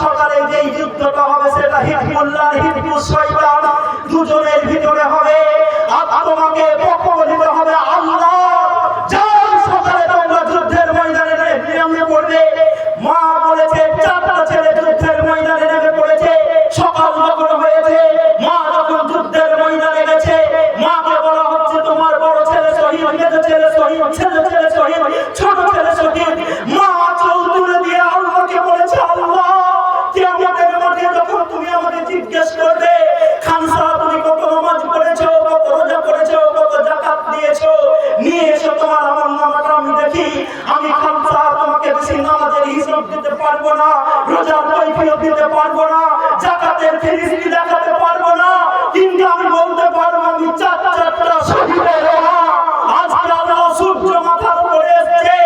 সকালে যেই যুদ্ধটা হবে সেটা হিজবুল্লাহ হিজবুস শয়তান দুজনের ভিতরে হবে। আর তোমাকে পক্ষ নিতে হবে আল্লাহ। যার সকালে তোমরা যুদ্ধের ময়দানে নেমে পড়বে। মা বলেছে চারটা ছেলে যুদ্ধের ময়দানে নেমে পড়েছে। সকাল যখন হয়েছে, মা যখন যুদ্ধের ময়দানে গেছে, মাকে বলা হচ্ছে তোমার বড় ছেলে শহীদ, মেজো ছেলে শহীদ, ছেলে ছেলে শহীদ, ছোট ছেলে শহীদ। মা চোখ তুলে দিয়ে আল্লাহকে বলেছে আল্লাহ, কিয়ামতের মাঠে যখন তুমি আমাকে জিজ্ঞেস করবে খানসা তুমি কত নামাজ পড়েছো, কত রোজা করেছো, কত যাকাত দিয়েছো, নিয়ে এসো তোমার আমলনামাটা আমি দেখি। আমি খানসা তোমাকে বেশি নামাজের হিসাব দিতে পারবো না, রোজার কৈফিয়ত দিতে পারবো না, যাকাতের ফেরিস্তি দেখাতে পারবো না, কিন্তু আমি বলতে পারবো আমি চারটা শহীদের মা। আজকে আল্লাহ সূর্য মাথার উপরে এসেছে,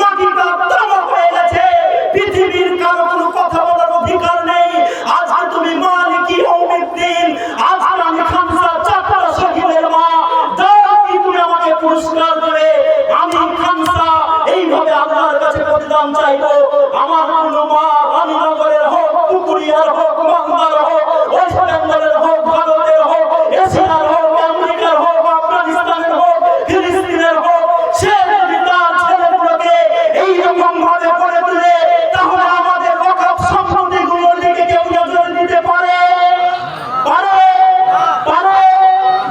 মাটিটা তামা হয়ে গেছে, পৃথিবীর কারো কোনো কথা বলার অধিকার নেই। আজকে তুমি মালিকি ইয়াউমিদ্দিন, আজকে আমি খানসা চারটা শহীদের মা। দাও কি তুমি আমাকে পুরস্কার দেবে? আমি খানসা এইভাবে আল্লাহর কাছে প্রতিদান চাইবো। আমার কোনো মা রানীনগরের হোক, পুকুরিয়ার হোক, বাংলার হোক, ওয়েস্ট বেঙ্গলের হোক, ভারতের হোক, এশিয়ার হোক, আমেরিকার হোক, আফগানিস্তানের হোক, ফিলিস্তিনের হোক, সে যদি তার ছেলেগুলোকে এইরকম ভাবে করে তুলে, তাহলে আমাদের ওয়াকফ সম্পত্তিগুলোর দিকে কেউ নজর দিতে পারে? পারে? পারে?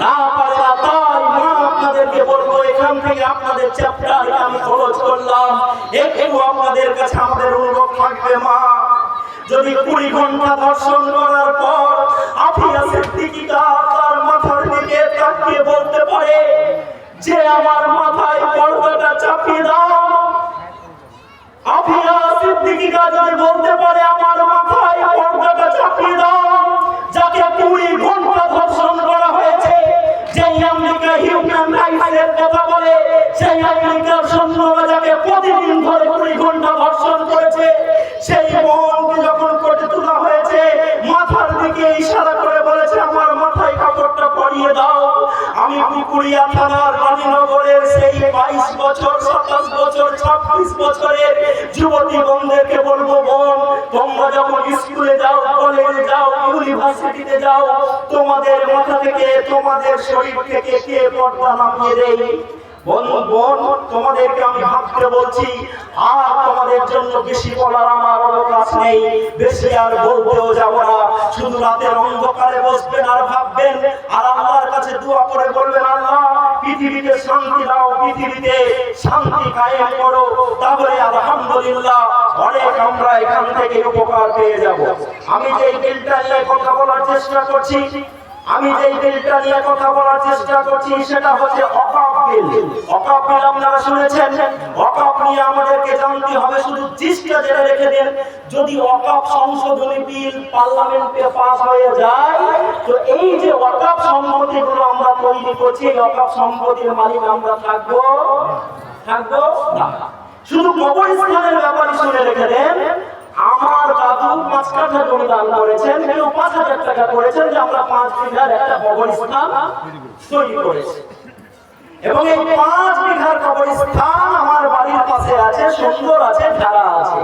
না পারে না। তাই মা আপনাদেরকে বলবো, এখান থেকে আপনাদের চ্যাপ্টার আমি খরচ করলাম, একটু আপনাদের কাছে আমাদের অনুরোধ থাকবে। মা যদি 20 ঘন্টা দর্শন করার পর আফিয়া সিদ্দিকীটা তার মাথার দিকে তাকিয়ে বলতে পারে যে আমার মাথায় পর্দাটা চাপিয়ে দাও, আফিয়া সিদ্দিকীটা যদি বলতে পারে আমার মাথায় পর্দাটা চাপিয়ে দাও, যাকে 20 ঘন্টা দর্শন করা হয়েছে, যেই আমেরিকা হিউম্যান রাইটসের কথা বলে, সেই আমেরিকার সৈন্যরা যাকে প্রতিদিন ধরে 20 ঘন্টা ধর্ষণ করেছে, সেই মনকে যখন কোর্টে তোলা হয়েছে, মাথার দিকে ইশারা করে বলেছে আমার মাথায় কাপড়টা পরিয়ে দাও। আমি পুকুরিয়া থানার রানীনগরের সেই 22 বছর, 27 বছর, 26 বছরের যুবতী বোনদেরকে বলবো, বোন তোমরা যখন স্কুলে যাও, কলেজে যাও, ইউনিভার্সিটিতে যাও, তোমাদের মাথা থেকে, তোমাদের শরীর থেকে কে পর্দা নামিয়ে দেয়? বোন বোন তোমাদেরকে আমি ভাবতে বলছি, আর তোমাদের জন্য বেশি বলার আমার অবকাশ নেই, বেশি আর বলতেও যাব না। শুধু রাতের অন্ধকারে বসবেন আর ভাববেন, আর আল্লাহর কাছে দোয়া করে বলবেন আল্লাহ পৃথিবীতে শান্তি দাও, পৃথিবীতে শান্তি কায়েম করো, তাহলে আলহামদুলিল্লাহ অনেক আমরা এখান থেকে উপকার পেয়ে যাব। আমি যে বিলটা নিয়ে কথা বলার চেষ্টা করছি, সেটা হচ্ছে ওয়াকফ বিল। ওয়াকফ বিল আপনারা শুনেছেন। ওয়াকফ নিয়ে আমাদেরকে জানতে হবে, শুধু জিসটা জেনে রেখে দেন, যদি ওয়াকফ সংশোধনী বিল পার্লামেন্টে পাস হয়ে যায়, তো এই যে ওয়াকফ সম্পত্তিগুলো আমরা তৈরি করছি, এই ওয়াকফ সম্পত্তির মালিক আমরা থাকবো না। শুধু কবরস্থানের ব্যাপারে শুনে রেখে দেন, আমার দাদু 5 কাঠা জমি দান করেছেন, কেউ 5000 টাকা করেছেন, যে আমরা 5 বিঘার একটা কবরস্থান তৈরি করেছি। এবং এই 5 বিঘার কবরস্থান আমার বাড়ির পাশে আছে, সুন্দর আছে, ধারা আছে।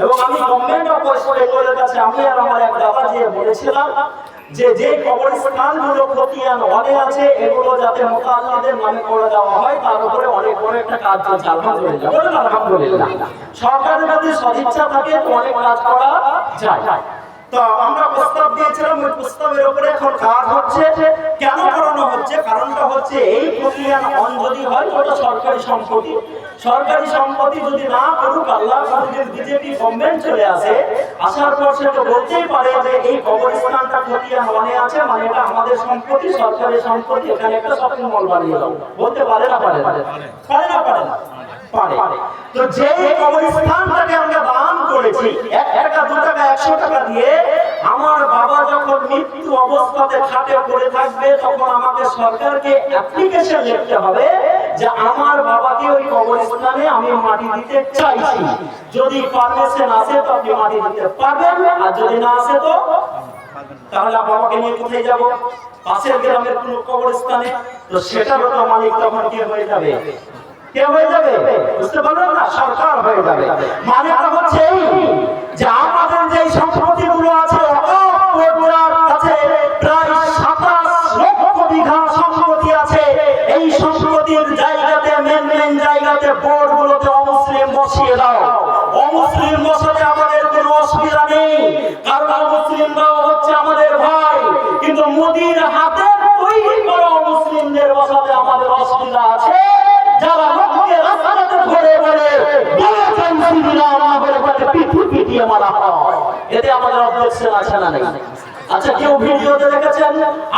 এবং আমি গভর্নমেন্ট অফ ওয়েস্ট বেঙ্গলের কাছে আমি আর আমার এক দাদা যে বলেছিলাম যে কবরস্থানগুলো খতিয়ান অনে আছে, এগুলো যাতে মুতাল্লিদের নামে করে দেওয়া হয়, তার উপরে অনেক বড় একটা কাজ চলছে। আলহামদুলিল্লাহ, বলেন আলহামদুলিল্লাহ। সরকারের যদি সদিচ্ছা থাকে তো অনেক কাজ করা যায়। তো আমরা প্রস্তাব দিয়েছিলাম, ওই প্রস্তাবের উপরে এখন কাজ হচ্ছে। কেন করানো হচ্ছে? কারণটা হচ্ছে এই খতিয়ান অন যদি হয় ওটা সরকারি সম্পত্তি। সরকারি সম্পত্তি যদি না করুক, আল্লাহ যদি বিজেপি গভর্নমেন্ট চলে আসে, আসার পর সে তো বলতেই পারে যে এই কবরস্থানটা খতিয়ান অনে আছে, মানে এটা আমাদের সম্পত্তি, সরকারি সম্পত্তি, এখানে একটা শপিং মল বানিয়ে দাও। বলতে পারে না? পারে না? পারে না? পারে। তো যে কবরস্থানটাকে আমরা দান করেছি 1 টাকা, 2 টাকা, 100 টাকা দিয়ে, আমার বাবা যখন মৃত্যু অবস্থাতে খাটে পড়ে থাকবে, তখন আমাকে সরকারকে অ্যাপ্লিকেশন লিখতে হবে যে আমার বাবাকে ওই কবরস্থানে আমি মাটি দিতে চাইছি। যদি পারমিশন আসে তো আপনি মাটি দিতে পারবেন, আর যদি না আসে তো তাহলে বাবাকে নিয়ে কোথায় যাব? পাশের গ্রামের কোন কবরস্থানে। তো সেটারও তো মালিক তখন কি হয়ে যাবে? কে হয়ে যাবে? বুঝতে পারলেন না? সরকার হয়ে যাবে। মানে হচ্ছে এই যে আমাদের যে পিটিয়ে মারা হয়। এতে আমাদের অবজেকশন আছে না নেই? আচ্ছা, কেউ ভিডিওতে দেখেছেন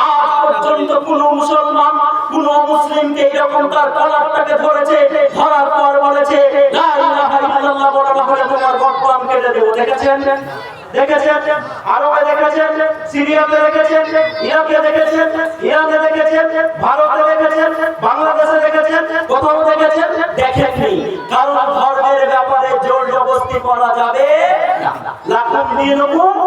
আজ পর্যন্ত কোন মুসলমান কোন মুসলিমকে এরকম তার কলারটাকে ধরেছে, ধরার পর বলেছে লা ইলাহা ইল্লাল্লাহ বলা হলে তোমার গর্দান কেটে দেব? দেখেছেন? দেখেছেন? আরবে দেখেছেন, সিরিয়াতে দেখেছেন, ইরাকে দেখেছেন, ইরানে দেখেছেন, ভারতে দেখেছেন, বাংলাদেশে দেখেছেন, কোথাও দেখেছেন? দেখেননি। কারণ ধর্মের ব্যাপারে জোর জবরদস্তি করা যাবে না। লাকুম দীনুকুম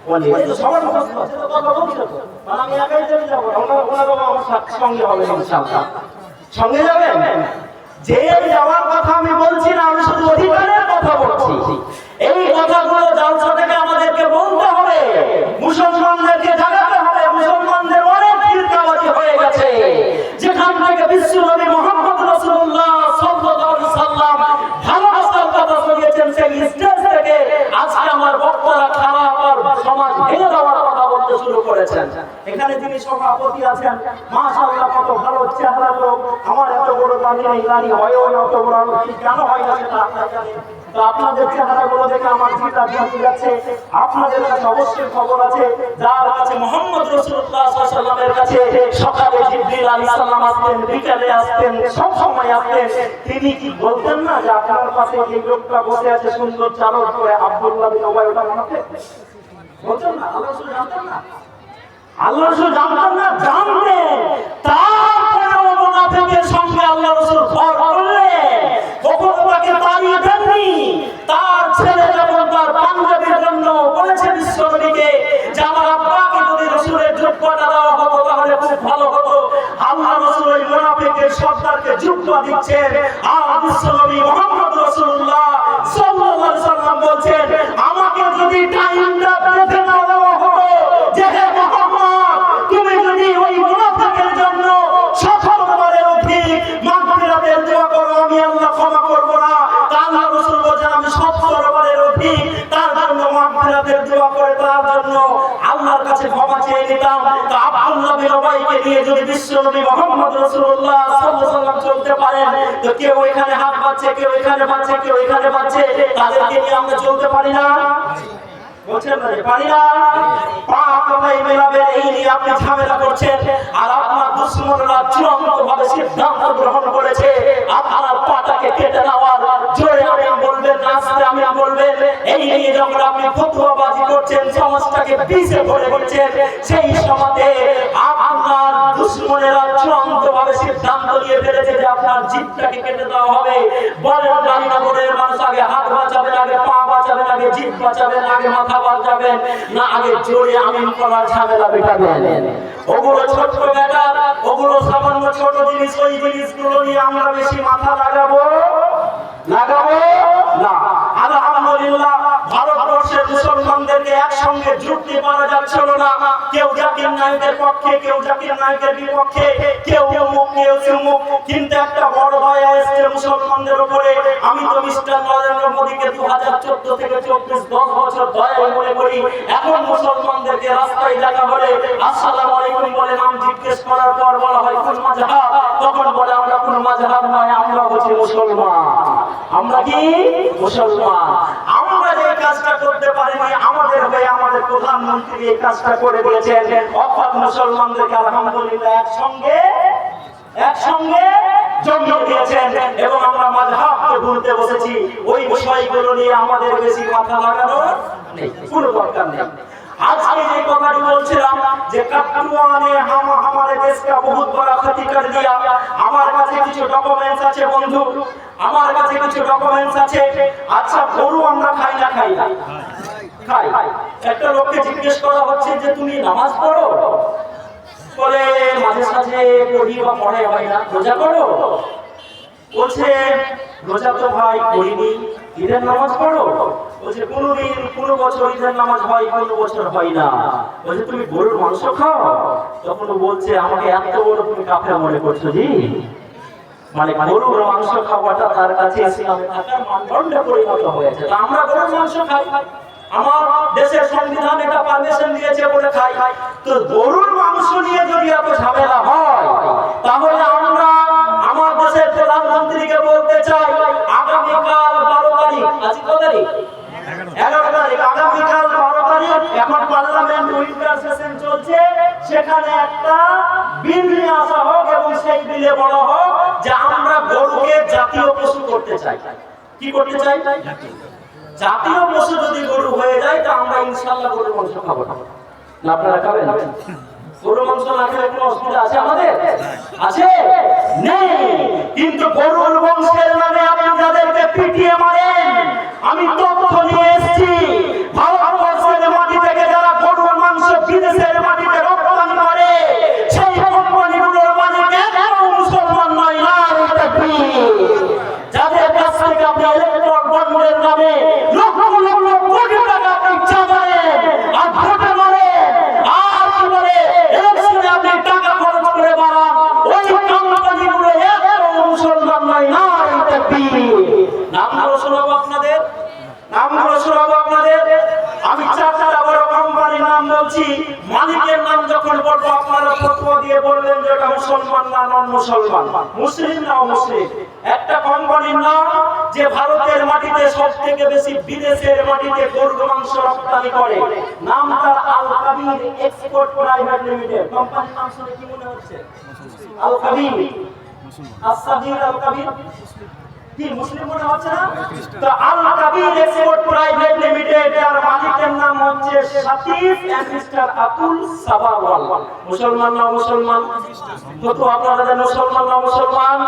ওয়ালিয়া দিন। সবার মুখস্থ আছে তো, কথা বলছো তো, মানে আমি একাই চলে যাব, ওনারাও আমার সঙ্গে হবে ইনশাআল্লাহ। সঙ্গে যাবেন? যে যাওয়ার কথা আমি বলছি না, আমি শুধু অধিকারের কথা বলছি। এই কথাগুলো জালসা থেকে আমাদেরকে বলতে হবে, মুসলমানদেরকে জানাতে হবে। মুসলমানদের অনেক ফিরকাবাজি হয়ে গেছে, যেখান থেকে বিশ্বনবী মুহাম্মদ রাসূলুল্লাহ সাল্লাল্লাহু আলাইহি সাল্লাম ভালোবাসার কথা বলেছেন, সেই স্টেজ থেকে আজকে আমার বক্তারা খারাপ আর সমাজ ভেঙে দেওয়ার কথা বলতে শুরু করেছেন। এখানে যিনি সভাপতি আছেন, মাশাআল্লাহ কত ভালো চেহারা লোক, আমার এত বড় দাঁড়ি নেই, দাঁড়ি হয়ও না, অত বড় কেন হয় না সেটা আপনারা জানেন। তো আপনাদের চেহারাগুলো দেখে আমার চিন্তা ভিড়ে যাচ্ছে। আপনাদের কাছে অবশ্যই খবর আছে, যার কাছে মুহাম্মদ রাসূলুল্লাহ সাল্লাল্লাহু আলাইহি ওয়াসাল্লামের কাছে সকালে জিবরিল আলাইহিস সালাম আসতেন, বিকালে আসতেন, সব সময় আসতেন, তিনি কি বলতেন না যে আপনার পাশে যে লোকটা বসে আছে সুন্দর চাদর পরে আব্দুল্লাহ বিন উবাই, ওটা মনে আছে? বলতেন না? আল্লাহ রাসূল জানতেন না? আল্লাহ রাসূল জানতেন না? জানতেন। তারপরেও মুনাফিকের সঙ্গে আল্লাহ রাসূল ভর করলেন, কখনো তাকে তাড়িয়ে দেননি। তার ছেলে যখন তার পাঞ্জাবির জন্য বলেছে বিশ্বনবীকে যে আমার আব্বাকে যদি রাসূলের জুব্বাটা দেওয়া হতো তাহলে খুব ভালো হতো, আল্লাহ রাসূল ওই মুনাফিকের সর্দারকে জুব্বা দিচ্ছেন, আর বিশ্বনবী মুহাম্মদ রাসূলুল্লাহ সাল্লাল্লাহু আলাইহি ওয়াসাল্লাম বলছেন আমাকে যদি টাইমটা বেঁধে না দেওয়া হতো, যে হে মুহাম্মদ তুমি যদি ওই মুনাফিকের জন্য সকলবারের অধিক মাগফিরাতের দোয়া করো, আমি আল্লাহ ক্ষমা করব না। আল্লাহ রাসূল বলেন আমি সকলবারের অধিক তার জন্য মাগফিরাতের দোয়া করে তার জন্য আল্লাহর কাছে ক্ষমা চেয়ে নিতাম। তো আব্দুল্লাহ বিন উবাইকে নিয়ে যদি বিশ্বনবী মুহাম্মদ রাসূলুল্লাহ সাল্লাল্লাহু আলাইহি ওয়াসাল্লাম চলতে পারেন, তো কেউ এখানে হাত বাঁধছে, কেউ এখানে বাঁধছে, কেউ এখানে বাঁধছে, তাদেরকে নিয়ে আমরা চলতে পারি না? বলছেন না যে পারি না? পা কোথায় মেলাবে এই নিয়ে আপনি ঝামেলা করছেন, আর আপনার দুশমনরা চূড়ান্তভাবে সিদ্ধান্ত গ্রহণ করেছে আপনার পাটাকে কেটে নেওয়ার। জোরে আমিন বলবেন, আস্তে আমিন বলবেন। এই নিয়ে যখন আপনি ফতোয়াবাজি করছেন, সমাজটাকে পিছে ধরে করছেন, সেই সমাজে আপনার দুশমনেরা চূড়ান্তভাবে সিদ্ধান্ত নিয়ে ফেলেছে যে আপনার জিভটাকে কেটে দেওয়া হবে। বলেন রানীনগরের মানুষ আগে হাত বাঁচাবেন, আগে পা বাঁচাবেন, আগে জিভ বাঁচাবেন, আগে মাথা বাঁচাবেন, না আগে জোরে আমিন করার ঝামেলা মেটাবেন? ওগুলো ছোট ব্যাপার, ওগুলো সামান্য ছোট জিনিস। ওই জিনিসগুলো নিয়ে আমরা বেশি মাথা লাগাবো না। আলহামদুলিল্লাহ ভারতবর্ষের মুসলমানদেরকে একসঙ্গে জুটতে পারা যাচ্ছিল না। কেউ জাকির নায়েকের পক্ষে, কেউ জাকির নায়েকের বিপক্ষে, কেউ অমুক, কেউ তমুক। কিন্তু একটা বড় দয়া এসেছে মুসলমানদের উপরে। আমি তো মিস্টার নরেন্দ্র মোদীকে 2014 থেকে 24 10 বছর দয়াই মনে করি। এখন মুসলমানদেরকে রাস্তায় দেখা হলে আসসালামু আলাইকুম বলে নাম জিজ্ঞেস করার পর বলা হয় কোন মাযহাব, তখন বলে আমরা কোন মাযহাব নয়, আমরা হচ্ছে মুসলমান। আমরা কি মুসলমান? আমরা যে কাজটা করতে পারিনি, আমাদের হয়ে আমাদের প্রধানমন্ত্রী এই কাজটা করে দিয়েছেন। অর্থাৎ মুসলমানদেরকে আলহামদুলিল্লাহ একসঙ্গে জমিয়ে দিয়েছেন, এবং আমরা মাযহাবকে ভুলতে বসেছি। ওই বিষয়গুলো নিয়ে আমাদের বেশি মাথা লাগানোর কোনো দরকার নেই। আজকে যে কথাটি বলছিলাম যে কাটুয়া ने हमारे देश का बहुत बड़ा क्षति कर दिया। আমার কাছে কিছু ডকুমেন্টস আছে বন্ধু, আমার কাছে কিছু ডকুমেন্টস আছে। আচ্ছা, গরু আমরা খাই না? খাই। একটা লোককে জিজ্ঞেস করা হচ্ছে যে তুমি নামাজ পড়ো? বলে মাঝে সাঝে পড়ি বা পড়ে হয় না। রোজা করো? বলছে রোজা তো ভাই করিনি। ঈদের নামাজ পড়ো? বলছে কোনদিন কোনো বছর ঈদের নামাজ হয়, কোনো বছর হয় না। বলছে তুমি গরুর মাংস খাও? তখন বলছে আমাকে এত বড় তুমি কাফের মনে করছো জি? মানে গরুর মাংস খাওয়াটা তার কাছে ইসলামে থাকার মানদণ্ডে পরিণত হয়েছে। তা আমরা গরুর মাংস খাই, আমার দেশের সংবিধান এটা পারমিশন দিয়েছে বলে খাই। তো গরুর মাংস নিয়ে যদি এত ঝামেলা হয়, তাহলে আমরা আমার দেশের প্রধানমন্ত্রীকে বলতে চাই আগামীকাল 12 তারিখ, আজ কত তারিখ? এখন পার্লামেন্ট উইন্টার সেশন চলছে, সেখানে একটা বিল নিয়ে আসা হোক এবং সেই বিলে বলা হোক যে আমরা গরুকে জাতীয় পশু করতে চাই। কি করতে চাই? জাতীয় পশু যদি গরু হয়ে যায় তা আমরা ইনশাআল্লাহ গরুর মাংস খাবো না। আপনারা খাবেন? গরুর মাংস না খেলে কোনো অসুবিধা আছে আমাদের? আছে? নেই। কিন্তু গরুর বংশের নামে আপনি যাদেরকে পিটিয়ে মারেন, আমি তথ্য নিয়ে এসেছি, ভারতবর্ষের মাটি থেকে যারা গরুর মাংস বিদেশের মাটিতে রপ্তানি করে সেই কোম্পানিগুলোর মালিক একদম মুসলমান নয়। না, যাদের কাছ থেকে আপনি ইলেকট্রন বন্ডের নামে লক্ষ লক্ষ কোটি টাকা আপনি চাঁদায়েন আর ভোটে মারেন আর কি বলে ইলেকশনে আপনি টাকা খরচ করে বাড়ান, ওই কোম্পানিগুলো একদম মুসলমান নয়। না, নামগুলো শোনাবো আপনাদের, নামগুলো শোনাবো আপনাদের। আমি চারটা বড় কোম্পানির নাম বলছি, মালিকের নাম যখন বলবো আপনারা ফতোয়া দিয়ে বলবেন যে এটা মুসলমান না নন মুসলমান, মুসলিম না অমুসলিম। একটা কোম্পানির নাম যে ভারতের মাটিতে সবথেকে বেশি বিদেশের মাটিতে গরুর মাংস রপ্তানি করে, নাম তার আল কাবির এক্সপোর্ট প্রাইভেট লিমিটেড। কোম্পানির নাম শুনে কি মনে হচ্ছে? আল কাবির, আস-সাগীর আল কাবির কি মুসলিম মনে হচ্ছে না? তো আল কাবির এক্সপোর্ট প্রাইভেট লিমিটেড এর মালিকের নাম হচ্ছে সাতিফ এন্ড মিস্টার আতুল সাবাওয়াল। মুসলমান না মুসলমান? তো আপনারা জানেন মুসলমান না মুসলমান?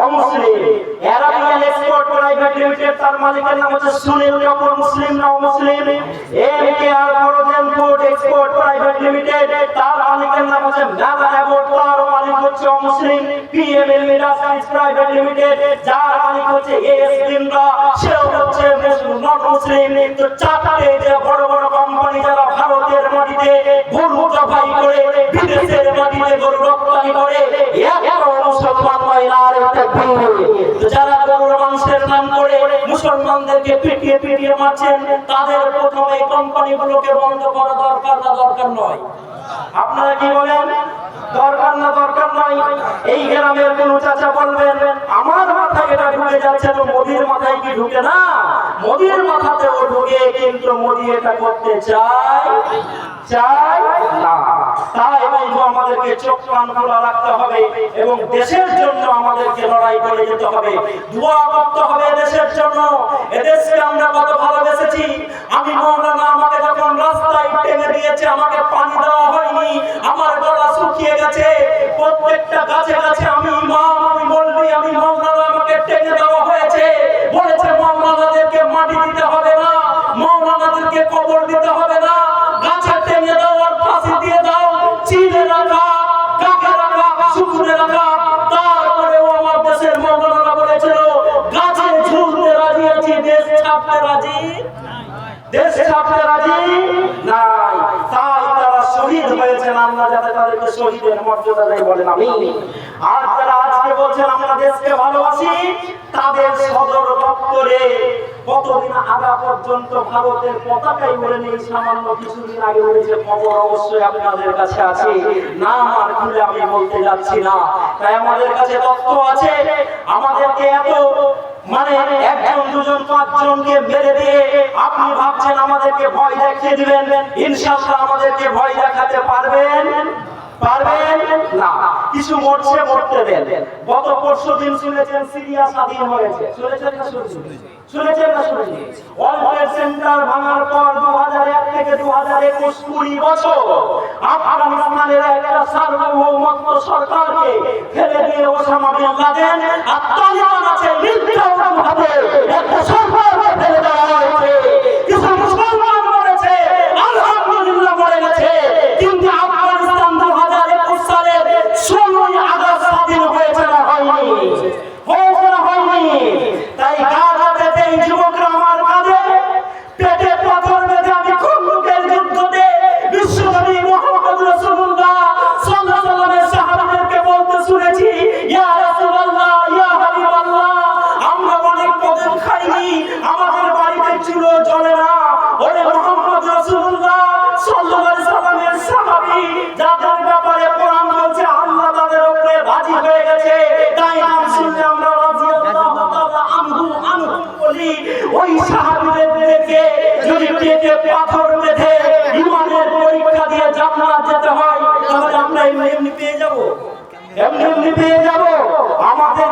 অমুসলিম। অ্যারাবিয়ান এক্সপোর্ট প্রাইভেট লিমিটেড তার মালিকের নাম হচ্ছে সুনীল কাপুর। মুসলিম না মুসলিম? MKR frozen food export private limited তার মালিকের নাম হচ্ছে মেলা অ্যাবোর্ড, তার মালিক হচ্ছে অমুসলিম। পিএমএল ইন্ডাস্ট্রিজ প্রাইভেট লিমিটেড যার মালিক হচ্ছে এএস বিন্দ্রা, সেও হচ্ছে নট মুসলিম। তো চারটে যে বড় বড় কোম্পানি যারা ভারতের মাটিতে গরু জবাই করে বিদেশের মাটিতে গরু রপ্তানি করে একদম মুসলমান নয়। না, যারা গরুর মাংসের নাম করে মুসলমানদেরকে পিটিয়ে পিটিয়ে মারছেন, তাদের প্রথমে এই কোম্পানিগুলোকে বন্ধ করা দরকার না দরকার নয়? আপনারা কি বলেন? দরকার না দরকার নয়? এই গ্রামের কোন চাচা বলবেন আমার মাথায় এটা ঢুকে যাচ্ছে, তো মোদির মাথায় কি ঢুকে না? মোদির মাথাতেও ঢুকে, কিন্তু মোদি এটা করতে চায় না। তাই বলবো আমাদেরকে চোখ কান খোলা রাখতে হবে এবং দেশের জন্য আমাদেরকে লড়াই করে যেতে হবে, দোয়া করতে হবে দেশের জন্য। এদেশকে আমরা কত ভালোবেসেছি। আমি মওলানা আমাকে যখন রাস্তায় টেনে দিয়েছে, আমাকে পানি দেওয়া হয়নি, আমার গলা শুকিয়ে গেছে, প্রত্যেকটা গাছে গাছে আমি ইমাম, আমি বলবি, আমি মওলানা, আমাকে টেনে দেওয়া হয়েছে। বলেছে মওলানাদেরকে মাটি দিতে হবে না, মওলানাদেরকে কবর দিতে হবে না, গাছে টেনে দাও আর ফাঁসি দিয়ে দাও, চিনে রাখা, কাকে রাখা, শুকুনে রাখা। তারপরেও আমার দেশের মওলানারা বলেছিল গাছে ঝুলতে রাজি আছি, দেশ ছাড়তে রাজি, দেশ ছাড়তে রাজি নাই। তাই তারা শহীদ হয়েছেন, আল্লাহ যাতে তাদেরকে শহীদের মর্যাদা দেয় বলেন আমিন। আর যারা আজকে বলছেন আমরা দেশকে ভালোবাসি, তাদের সদর দপ্তরে কতদিন আগা পর্যন্ত ভারতের পতাকাই উড়ে নেই, সামান্য কিছুদিন আগে উড়েছে, খবর অবশ্যই আপনাদের কাছে আছে, নাম আর খুলে আমি বলতে যাচ্ছি না। তাই আমাদের কাছে তথ্য আছে। আমাদেরকে এত মানে একজন দুজন পাঁচজনকে মেরে দিয়ে আপনি ভাবছেন আমাদেরকে ভয় দেখিয়ে দিবেন? ইনশাআল্লাহ আমাদেরকে ভয় দেখাতে পারবেন না। কিছু মরছে, মরতে দেন। গত পরশুদিন শুনেছেন সিরিয়া স্বাধীন হয়েছে, শুনেছেন না? শুনেছেন না? শুনেছেন? ওয়ার্ল্ড ট্রেড সেন্টার ভাঙার পর 2001 থেকে 2021 20 বছর আফগানিস্তানের একটা সার্বভৌমত্ব সরকারকে ফেলে দিয়ে ওসামা বিন লাদেন আর তালিবান আছে নির্দয়ভাবে একটা সরকারকে ফেলে দেওয়া হয়েছে। কিছু মুসলমান মরেছে, আলহামদুলিল্লাহ মরে গেছে, কিন্তু আফগানিস্তান 2021 সালের 16ই আগস্ট স্বাধীন হয়েছে না হয়নি? হয়েছে না হয়নি? তাই গাজাতে এই যুবকরা আমার কাঁধে পেটে পাথর বেঁধে আমি খন্দকের যুদ্ধতে বিশ্বনবী মুহাম্মদ রাসূলুল্লাহ সাল্লাল্লাহু আলাইহি ওয়াসাল্লামের সাহাবাদেরকে বলতে শুনেছি, ইয়া রাসূলুল্লাহ, ইয়া হাবিবাল্লাহ, আমরা অনেক কদম খাইনি, আমাদের বাড়িতে চুলো জ্বলে না। ওরে মুহাম্মদ রাসূলুল্লাহ সাল্লাল্লাহু আলাইহি ওয়াসাল্লামের সাহাবী যাদের ব্যাপারে কোরআন বলছে আল্লাহ তাদের উপরে রাজি হয়ে গেছে, তাই নাম শুনলে আমরা রাদিয়াল্লাহু তাআলা আনহু বলি। ওই সাহাবীদেরকে যদি পেটে পাথর বেঁধে আপনার যেতে হয়, তাহলে আমরা এমনি এমনি পেয়ে যাব, এমনি এমনি পেয়ে যাব। আমাদের